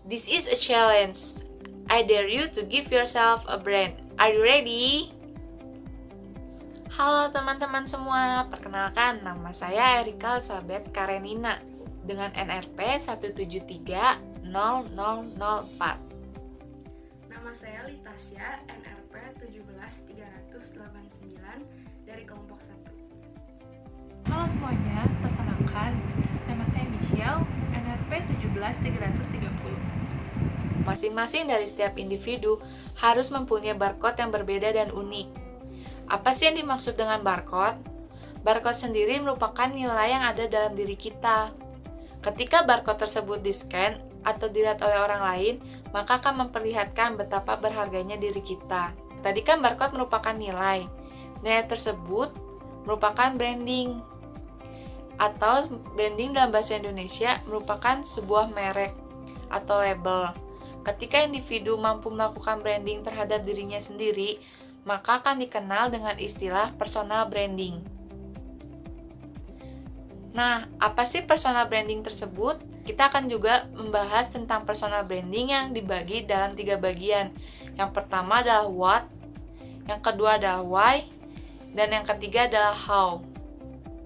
This is a challenge. I dare you to give yourself a brand. Are you ready? Halo teman-teman semua, perkenalkan nama saya Erika Elizabeth Karenina dengan NRP 1730004. Nama saya Litasya, NRP 17389 dari kelompok 1. Halo semuanya, perkenalkan, nama saya Michelle, NRP 17330. Masing-masing dari setiap individu harus mempunyai barcode yang berbeda dan unik. Apa sih yang dimaksud dengan barcode? Barcode sendiri merupakan nilai yang ada dalam diri kita. Ketika barcode tersebut di-scan atau dilihat oleh orang lain, maka akan memperlihatkan betapa berharganya diri kita. Tadi kan barcode merupakan nilai. Nilai tersebut merupakan branding. Atau branding dalam bahasa Indonesia merupakan sebuah merek atau label. Ketika individu mampu melakukan branding terhadap dirinya sendiri, maka akan dikenal dengan istilah personal branding. Nah, apa sih personal branding tersebut? Kita akan juga membahas tentang personal branding yang dibagi dalam 3 bagian. Yang pertama adalah what, yang kedua adalah why, dan yang ketiga adalah how.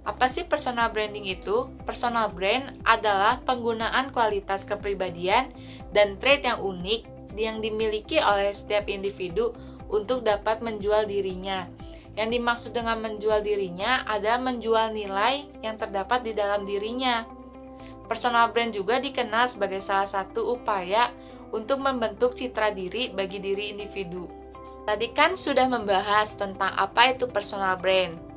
Apa sih personal branding itu? Personal brand adalah penggunaan kualitas kepribadian dan trait yang unik yang dimiliki oleh setiap individu untuk dapat menjual dirinya. Yang dimaksud dengan menjual dirinya adalah menjual nilai yang terdapat di dalam dirinya. Personal brand juga dikenal sebagai salah satu upaya untuk membentuk citra diri bagi diri individu. Tadi kan sudah membahas tentang apa itu personal brand.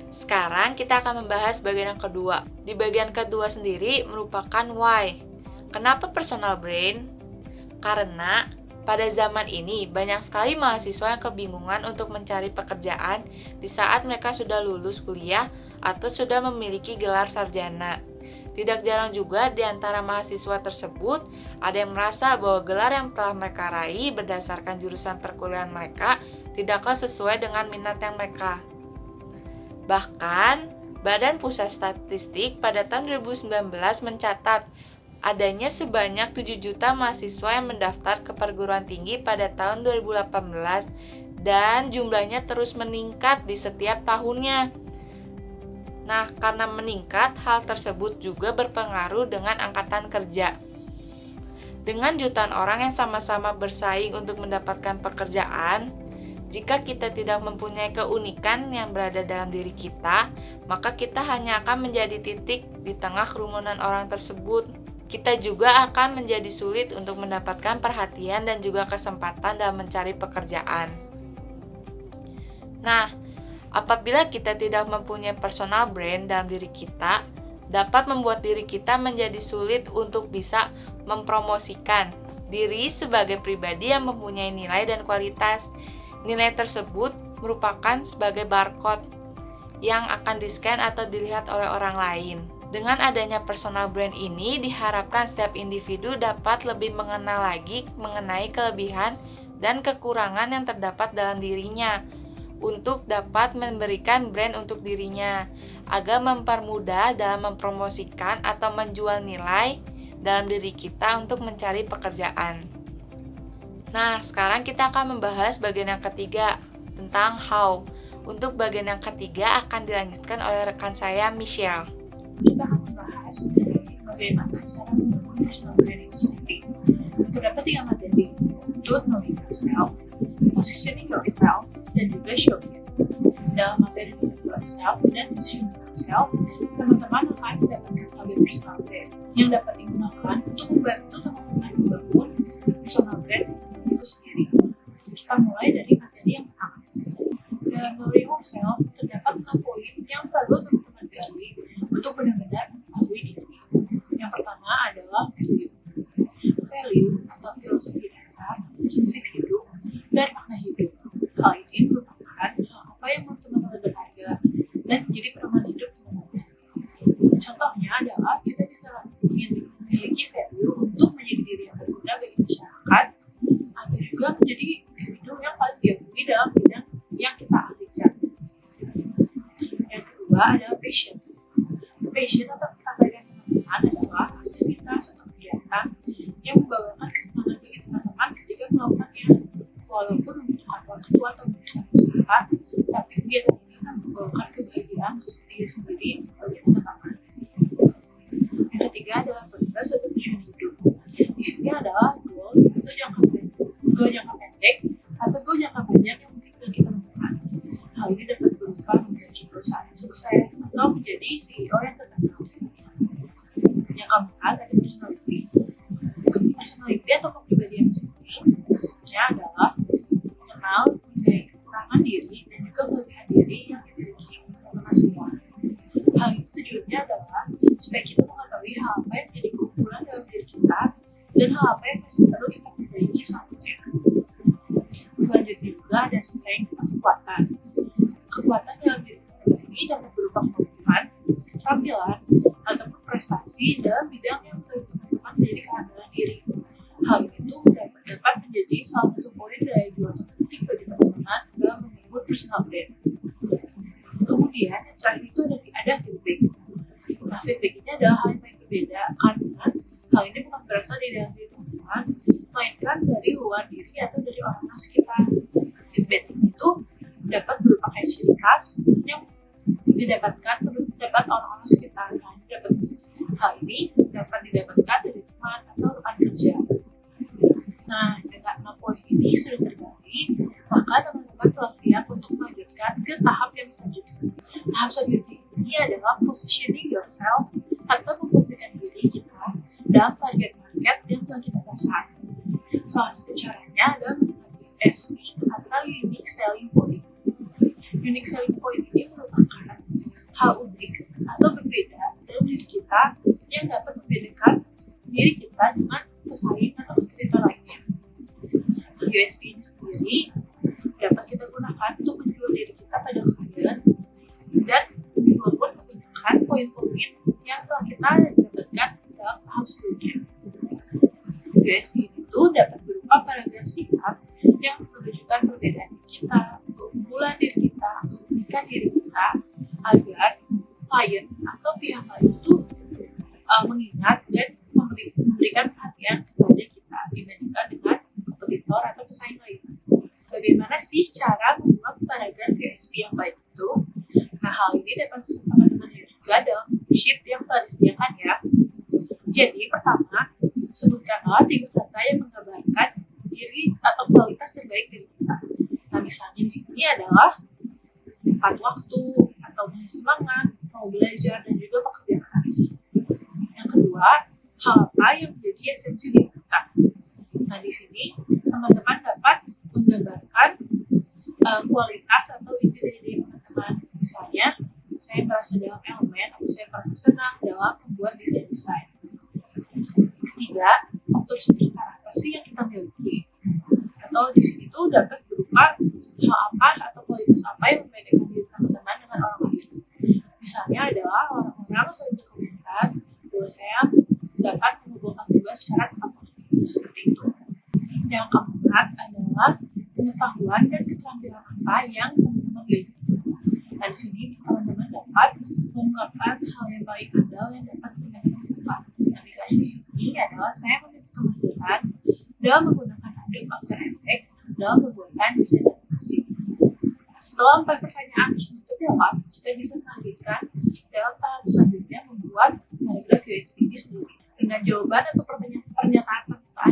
Sekarang kita akan membahas bagian yang kedua. Di bagian kedua sendiri merupakan why. Kenapa personal brand? Karena pada zaman ini, banyak sekali mahasiswa yang kebingungan untuk mencari pekerjaan di saat mereka sudah lulus kuliah atau sudah memiliki gelar sarjana. Tidak jarang juga di antara mahasiswa tersebut, ada yang merasa bahwa gelar yang telah mereka raih berdasarkan jurusan perkuliahan mereka tidaklah sesuai dengan minat yang mereka. Bahkan, Badan Pusat Statistik pada tahun 2019 mencatat adanya sebanyak 7 juta mahasiswa yang mendaftar ke perguruan tinggi pada tahun 2018 dan jumlahnya terus meningkat di setiap tahunnya. Nah, karena meningkat, hal tersebut juga berpengaruh dengan angkatan kerja. Dengan jutaan orang yang sama-sama bersaing untuk mendapatkan pekerjaan, jika kita tidak mempunyai keunikan yang berada dalam diri kita, maka kita hanya akan menjadi titik di tengah kerumunan orang tersebut. Kita juga akan menjadi sulit untuk mendapatkan perhatian dan juga kesempatan dalam mencari pekerjaan. Nah, apabila kita tidak mempunyai personal brand dalam diri kita, dapat membuat diri kita menjadi sulit untuk bisa mempromosikan diri sebagai pribadi yang mempunyai nilai dan kualitas. Nilai tersebut merupakan sebagai barcode yang akan di-scan atau dilihat oleh orang lain. Dengan adanya personal brand ini, diharapkan setiap individu dapat lebih mengenal lagi mengenai kelebihan dan kekurangan yang terdapat dalam dirinya untuk dapat memberikan brand untuk dirinya, agar mempermudah dalam mempromosikan atau menjual nilai dalam diri kita untuk mencari pekerjaan. Nah, sekarang kita akan membahas bagian yang ketiga tentang how. Untuk bagian yang ketiga akan dilanjutkan oleh rekan saya, Michelle. Kita akan membahas bagaimana cara membangun personal brand itu sendiri. Terdapat 3 materi, yaitu knowing yourself, positioning yourself, dan juga showing it. Dalam materi knowing yourself dan positioning yourself, teman-teman akan mendapatkan tabel personal brand yang dapat digunakan untuk membantu teman-teman membangun personal brand itu sendiri. Kita mulai dari materi yang pertama. Dalam knowing yourself, terdapat 6 poin yang perlu teman-teman gali untuk benar-benar mengetahui diri. Yang pertama adalah value. Value atau filosofi dasar, prinsip hidup, dan makna hidup. Hal ini merupakan apa yang menurut teman-teman berharga dan menjadi pedoman hidup teman-teman. Contohnya adalah kita bisa memiliki value untuk menjadi diri yang berguna bagi masyarakat, atau juga menjadi individu yang paling diakui dalam bidang yang kita ahlikan. Yang kedua adalah passion. Passion atau ketertarikan teman-teman adalah aktivitas atau kegiatan yang membanggakan usaha, tapi kegiatan ini membawakan kebahagiaan untuk diri sendiri bagi teman-teman. Yang ketiga adalah purpose atau tujuan hidup. Di sini adalah goal jangka pendek atau goal jangka panjang yang mungkin sudah kita temukan. Hal ini dapat berupa memiliki perusahaan sukses atau menjadi CEO yang terkenal di sini. Yang keempat ada personality. Personality atau kepribadian di sini maksudnya adalah mengenal mengenai kekurangan diri dan juga kelebihan diri yang dimiliki teman-teman semua. Hal itu tujuannya adalah supaya kita mengetahui hal apa yang menjadi keunggulan dalam diri kita dan hal apa yang masih perlu kita perbaiki selanjutnya. Selanjutnya juga ada strength atau kekuatan. Kekuatan dalam diri kita ini dapat berupa kemampuan, keterampilan, ataupun prestasi dalam bidang yang menurut teman-teman menjadi keandalan diri. Hal itu dapat menjadi salah satu poin dari dua penting bagi teman-teman dalam membangun personal brand. Kemudian yang terakhir itu ada feedback. Nah, feedback ini adalah hal yang paling berbeda karena hal ini bukan berasal dari dalam diri teman-teman, melainkan dari luar diri atau dari orang sekitar. Feedback itu dapat berupa kayak ciri khas yang didapatkan orang-orang sekitar. Hal ini dapat didapatkan dari teman atau rekan kerja. Nah, dengan 6 poin ini sudah tergali, maka teman-teman telah siap untuk melanjutkan ke tahap yang selanjutnya. Tahap selanjutnya ini adalah positioning yourself atau memposisikan diri kita dalam target market yang telah kita pasang. Salah satu caranya adalah menggunakan USP atau Unique Selling Point. Unique Selling Point ini merupakan hal unik atau berbeda dalam diri kita yang dapat membedakan diri kita dengan pesaing atau kompetitor lainnya. USP ini sendiri dapat kita gunakan untuk menjual diri kita pada klien dan juga pun menggunakan poin-poin yang telah kita dapatkan dalam tahap sebelumnya. USP itu dapat berupa paragraf singkat yang menunjukkan perbedaan kita, keunggulan diri kita, keunikan diri kita, agar klien atau pihak lain itu mengingat dan memberikan perhatian kepada kita dibandingkan dengan kompetitor atau pesaing lain. Bagaimana sih cara membuat paragraf USP yang baik itu? Nah, hal ini dapat teman-teman juga dalam sheet yang telah disediakan ya. Jadi, pertama, sebutkanlah 3 kata yang menggambarkan diri atau kualitas terbaik dari kita. Nah, misalnya di sini adalah tepat waktu, atau punya semangat, mau belajar, dan juga pekerja keras. Yang kedua, hal apa yang menjadi esensi diri kita. Nah, di sini teman-teman dapat menggambarkan kualitas atau inti dari diri teman-teman. Misalnya, saya merasa dalam elemen atau saya merasa senang dalam membuat desain-desain. Ketiga, faktor superstar apa sih yang kita miliki? Atau di sini tuh dapat berupa hal apa atau kualitas apa yang membedakan diri teman-teman dengan orang lain. Misalnya adalah orang-orang sering berkomentar bahwa saya dapat mengumpulkan tugas secara tepat waktu, seperti itu. Yang keempat adalah pengetahuan dan keterampilan apa yang teman-teman miliki. Nah, di sini teman-teman dapat mengungkapkan hal yang paling andal yang dapat teman-teman lakukan. Nah, misalnya di sini adalah saya memiliki kemampuan dalam menggunakan Adobe After Effects dalam pembuatan desain animasi. Nah, setelah 4 pertanyaan tersebut terjawab, kita bisa melanjutkan dalam tahap selanjutnya membuat paragraf USP ini sendiri. Dengan jawaban atau pernyataan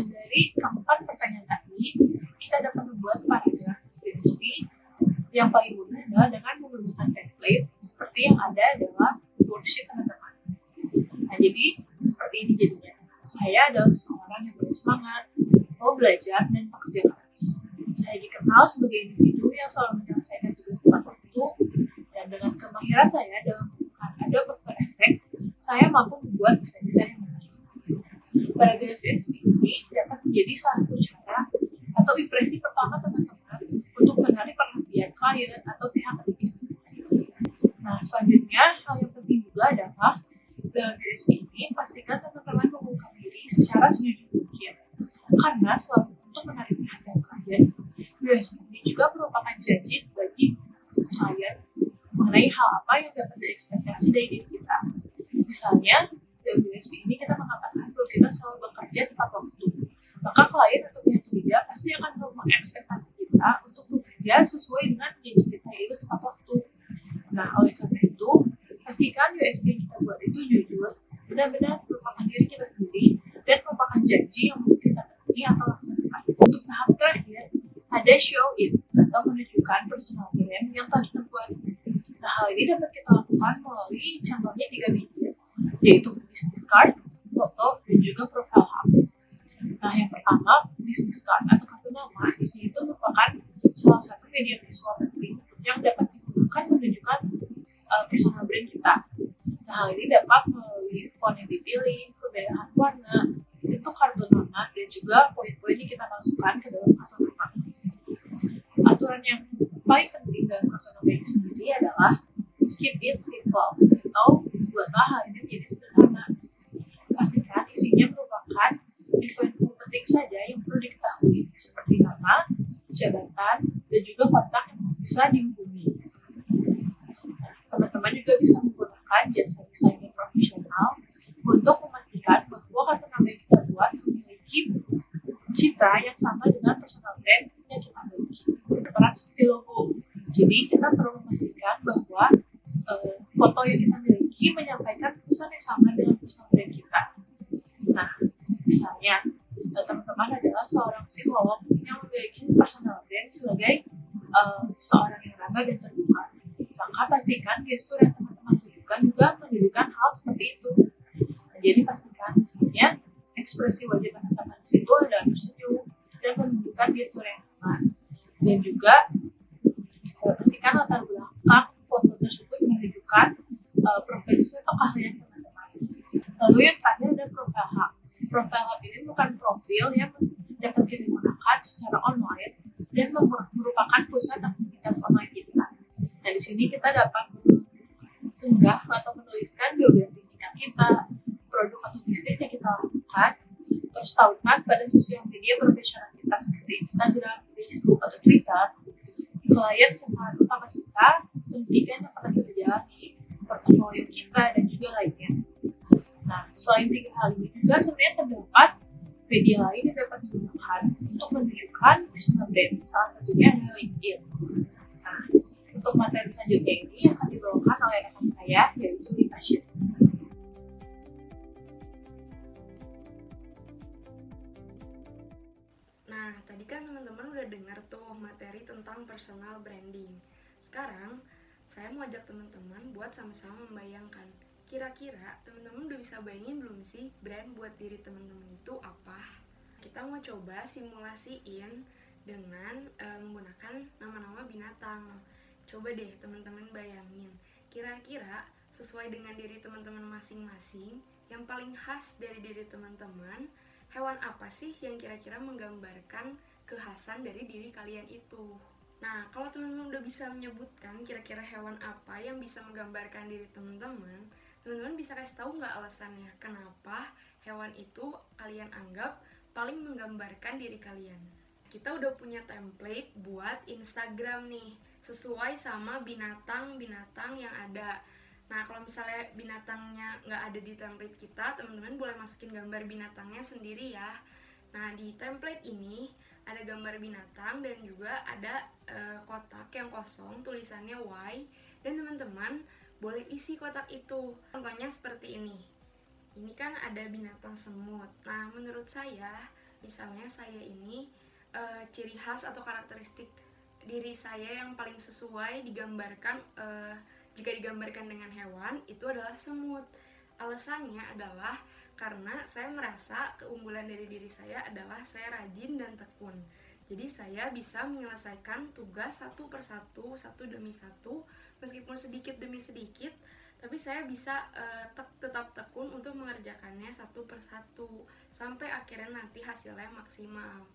dari keempat pertanyaan tadi, kita dapat membuat paragraf USP yang paling mudah adalah dengan menggunakan template seperti yang ada dalam worksheet teman-teman. Nah, jadi seperti ini jadinya. Saya adalah seorang yang bersemangat, mau belajar dan bekerja keras. Saya dikenal sebagai individu yang selalu menyelesaikan tugas tepat waktu, dan dengan kemahiran saya dalam menggunakan Adobe After Effects, saya mampu membuat desain-desain yang menarik. Paragraf USP ini dapat menjadi salah satu cara atau impresi pertama teman-teman untuk menarik perhatian klien atau pihak ketiga. Nah, selanjutnya hal yang penting juga adalah dalam USP ini pastikan teman-teman mengungkap diri secara sejujur mungkin. Karena selalu untuk menarik perhatian klien, USP ini juga merupakan janji bagi klien mengenai hal apa yang dapat diekspektasi dari diri kita. Misalnya, dalam USP ini kita mengatakan bahwa kita selalu bekerja tepat waktu. Maka klien atau pihak ketiga pasti akan mengekspektasi kita untuk bekerja bekerja sesuai dengan janji kita, yaitu tepat waktu. Nah, oleh karena itu, pastikan USP yang kita buat itu jujur, benar-benar merupakan diri kita sendiri, dan merupakan janji yang mungkin kita penuhi atau laksanakan. Untuk tahap terakhir, ada show it, atau menunjukkan personal brand yang telah kita buat. Nah, hal ini dapat kita lakukan melalui contohnya 3 media, yaitu business card, foto, dan juga profile hub. Nah, yang pertama, business card atau kartu nama. Di sini itu merupakan salah satu media visual penting yang dapat digunakan menunjukkan personal brand kita. Nah, hal ini dapat melalui font yang dipilih, perbedaan warna, bentuk kartu nama, dan juga poin-poin yang kita masukkan ke dalam kartu nama. Aturan yang paling penting dalam kartu nama ini sendiri adalah keep it simple, atau buatlah hal ini menjadi sederhana. Pastikan isinya merupakan info-info penting saja yang perlu diketahui, seperti nama, jabatan, dan juga kontak yang bisa dihubungi. Teman-teman juga bisa menggunakan jasa desainer profesional untuk memastikan bahwa kartu nama yang kita buat memiliki citra yang sama dengan personal brand yang kita miliki. Berperan seperti logo. Jadi kita perlu memastikan bahwa foto yang kita miliki menyampaikan pesan yang sama dengan personal brand kita. Nah, misalnya teman-teman adalah seorang psikolog yang memiliki personal brand sebagai seorang yang ramah dan terbuka. Maka pastikan gestur yang teman-teman tunjukkan juga menunjukkan hal seperti itu. Nah, jadi pastikan misalnya ekspresi wajah teman-teman di situ adalah tersenyum dan menunjukkan gestur yang aman. Dan juga pastikan latar belakang foto tersebut menunjukkan profesi atau keahlian teman-teman. Lalu yang terakhir ada profile hub. Profile hub ini bukan profil yang dapat kita gunakan secara online dan merupakan pusat aktivitas online kita. Nah, di sini kita dapat mengunggah atau menuliskan biografi singkat kita, produk atau bisnis yang kita lakukan, terus tautkan pada sosial media profesional kita seperti Instagram, Facebook, atau Twitter, klien sasaran utama kita, pendidikan yang pernah kita jalani, portofolio kita, dan juga lainnya. Nah, selain 3 hal ini juga sebenarnya terdapat media lain yang dapat digunakan untuk menunjukkan personal brand. Salah satunya adalah LinkedIn. Nah, untuk materi selanjutnya ini akan dibawakan oleh rekan saya, yaitu Litasya. Nah, tadi kan teman-teman udah dengar tuh materi tentang personal branding. Sekarang, saya mau ajak teman-teman buat sama-sama membayangkan. Kira-kira teman-teman udah bisa bayangin belum sih brand buat diri teman-teman itu apa? Kita mau coba simulasiin dengan menggunakan nama-nama binatang. Coba deh teman-teman bayangin, kira-kira sesuai dengan diri teman-teman masing-masing, yang paling khas dari diri teman-teman, hewan apa sih yang kira-kira menggambarkan kekhasan dari diri kalian itu? Nah, kalau teman-teman udah bisa menyebutkan kira-kira hewan apa yang bisa menggambarkan diri teman-teman bisa kasih tahu nggak alasannya kenapa hewan itu kalian anggap paling menggambarkan diri kalian? Kita udah punya template buat Instagram nih, sesuai sama binatang-binatang yang ada. Nah, kalau misalnya binatangnya nggak ada di template kita, teman-teman boleh masukin gambar binatangnya sendiri ya. Nah, di template ini ada gambar binatang dan juga ada kotak yang kosong, tulisannya why, dan teman-teman boleh isi kotak itu. Contohnya seperti ini. Ini kan ada binatang semut. Nah, menurut saya, misalnya saya ini ciri khas atau karakteristik diri saya yang paling sesuai digambarkan jika digambarkan dengan hewan itu adalah semut. Alasannya adalah karena saya merasa keunggulan dari diri saya adalah saya rajin dan tekun. Jadi saya bisa menyelesaikan tugas satu persatu, satu demi satu, meskipun sedikit demi sedikit, tapi saya bisa tetap tekun untuk mengerjakannya satu persatu sampai akhirnya nanti hasilnya maksimal.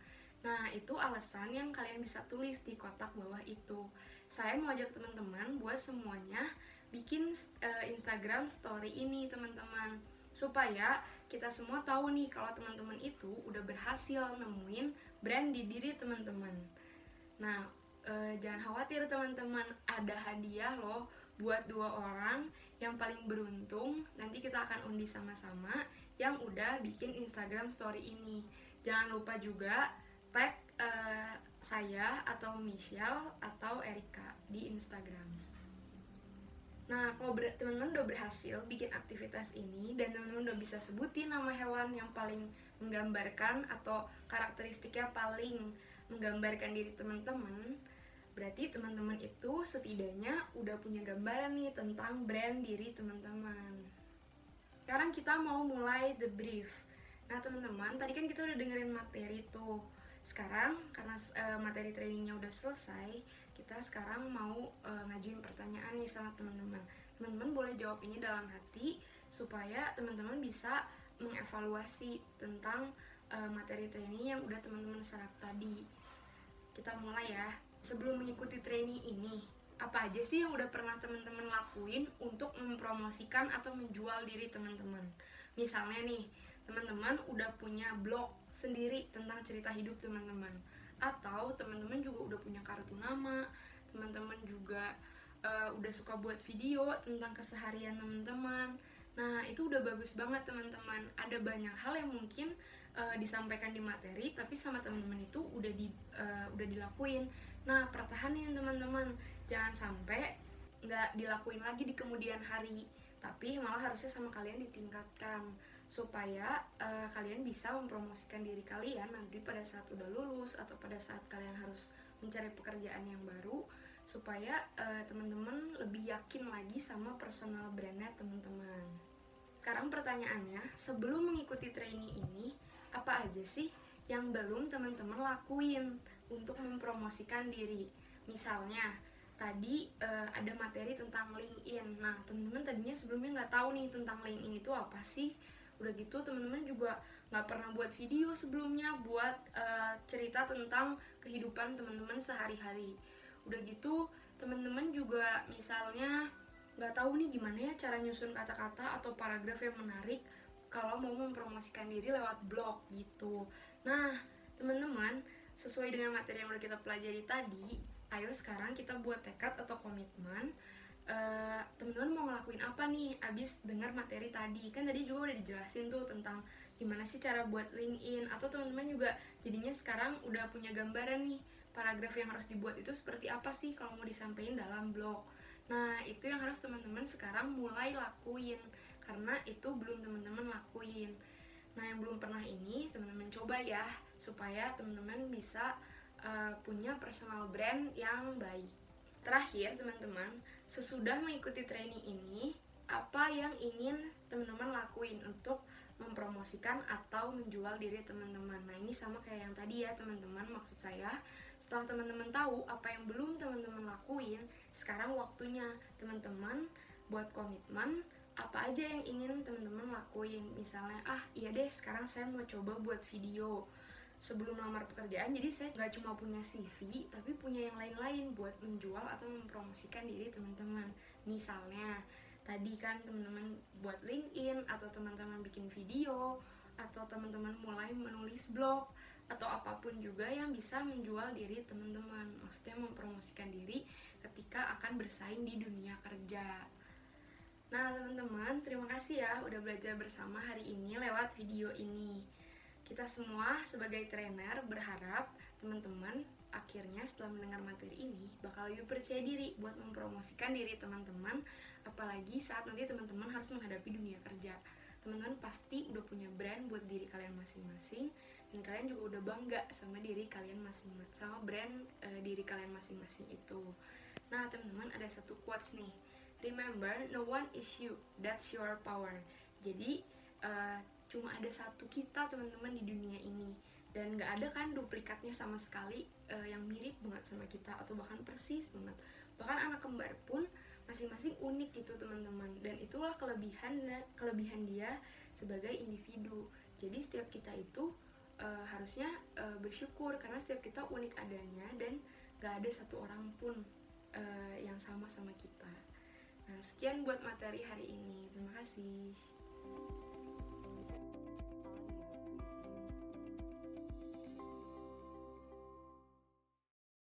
Nah, itu alasan yang kalian bisa tulis di kotak bawah itu. Saya mau ajak teman-teman buat semuanya bikin Instagram story ini, teman-teman, supaya kita semua tahu nih kalau teman-teman itu udah berhasil nemuin brand di diri teman-teman. Nah, jangan khawatir teman-teman, ada hadiah loh buat 2 orang yang paling beruntung. Nanti kita akan undi sama-sama yang udah bikin Instagram story ini. Jangan lupa juga tag saya atau Michelle atau Erika di Instagram. Nah, kalau teman-teman udah berhasil bikin aktivitas ini dan teman-teman udah bisa sebutin nama hewan yang paling menggambarkan atau karakteristiknya paling menggambarkan diri teman-teman, berarti teman-teman itu setidaknya udah punya gambaran nih tentang brand diri teman-teman. Sekarang kita mau mulai the brief. Nah teman-teman, tadi kan kita udah dengerin materi tuh. Sekarang karena materi trainingnya udah selesai, kita sekarang mau ngajuin pertanyaan nih sama teman-teman. Teman-teman boleh jawab ini dalam hati supaya teman-teman bisa mengevaluasi tentang materi training yang udah teman-teman serap tadi. Kita mulai ya. Sebelum mengikuti training ini, apa aja sih yang udah pernah teman-teman lakuin untuk mempromosikan atau menjual diri teman-teman? Misalnya nih, teman-teman udah punya blog sendiri tentang cerita hidup teman-teman, atau teman-teman juga udah punya kartu nama, teman-teman juga udah suka buat video tentang keseharian teman-teman. Nah, itu udah bagus banget teman-teman. Ada banyak hal yang mungkin disampaikan di materi, tapi sama teman-teman itu udah dilakuin. Nah, pertahanin teman-teman, jangan sampai nggak dilakuin lagi di kemudian hari, tapi malah harusnya sama kalian ditingkatkan supaya kalian bisa mempromosikan diri kalian nanti pada saat udah lulus atau pada saat kalian harus mencari pekerjaan yang baru, supaya teman-teman lebih yakin lagi sama personal brandnya teman-teman. Sekarang pertanyaannya, sebelum mengikuti training ini, apa aja sih yang belum teman-teman lakuin untuk mempromosikan diri? Misalnya tadi ada materi tentang LinkedIn. Nah, teman-teman tadinya sebelumnya nggak tahu nih tentang LinkedIn itu apa sih. Udah gitu teman-teman juga nggak pernah buat video sebelumnya buat cerita tentang kehidupan teman-teman sehari-hari. Udah gitu teman-teman juga misalnya nggak tahu nih gimana ya cara nyusun kata-kata atau paragraf yang menarik kalau mau mempromosikan diri lewat blog gitu. Nah teman-teman, sesuai dengan materi yang udah kita pelajari tadi, ayo sekarang kita buat tekad atau komitmen. Teman-teman mau ngelakuin apa nih abis dengar materi tadi? Kan tadi juga udah dijelasin tuh tentang gimana sih cara buat LinkedIn, atau teman-teman juga jadinya sekarang udah punya gambaran nih paragraf yang harus dibuat itu seperti apa sih kalau mau disampaikan dalam blog. Nah itu yang harus teman-teman sekarang mulai lakuin, karena itu belum teman-teman lakuin. Nah yang belum pernah ini teman-teman coba ya, supaya teman-teman bisa punya personal brand yang baik. Terakhir teman-teman, sesudah mengikuti training ini, apa yang ingin teman-teman lakuin untuk mempromosikan atau menjual diri teman-teman? Nah ini sama kayak yang tadi ya teman-teman, maksud saya setelah teman-teman tahu apa yang belum teman-teman lakuin, sekarang waktunya teman-teman buat komitmen apa aja yang ingin teman-teman lakuin. Misalnya, iya deh sekarang saya mau coba buat video sebelum melamar pekerjaan, jadi saya nggak cuma punya CV tapi punya yang lain-lain buat menjual atau mempromosikan diri teman-teman. Misalnya tadi kan teman-teman buat LinkedIn, atau teman-teman bikin video, atau teman-teman mulai menulis blog, atau apapun juga yang bisa menjual diri teman-teman, maksudnya mempromosikan diri ketika akan bersaing di dunia kerja. Nah teman-teman, terima kasih ya udah belajar bersama hari ini lewat video ini. Kita semua sebagai trainer berharap teman-teman akhirnya setelah mendengar materi ini bakal lebih percaya diri buat mempromosikan diri teman-teman, apalagi saat nanti teman-teman harus menghadapi dunia kerja. Teman-teman pasti udah punya brand buat diri kalian masing-masing, dan kalian juga udah bangga sama diri kalian masing-masing, sama brand diri kalian masing-masing itu. Nah teman-teman, ada satu quotes nih, remember no one is you, that's your power. Jadi cuma ada satu kita teman-teman di dunia ini, dan gak ada kan duplikatnya sama sekali yang mirip banget sama kita atau bahkan persis banget. Bahkan anak kembar pun masing-masing unik gitu teman-teman, dan itulah kelebihan dia sebagai individu. Jadi setiap kita itu harusnya bersyukur karena setiap kita unik adanya dan gak ada satu orang pun yang sama kita. Nah sekian buat materi hari ini, terima kasih.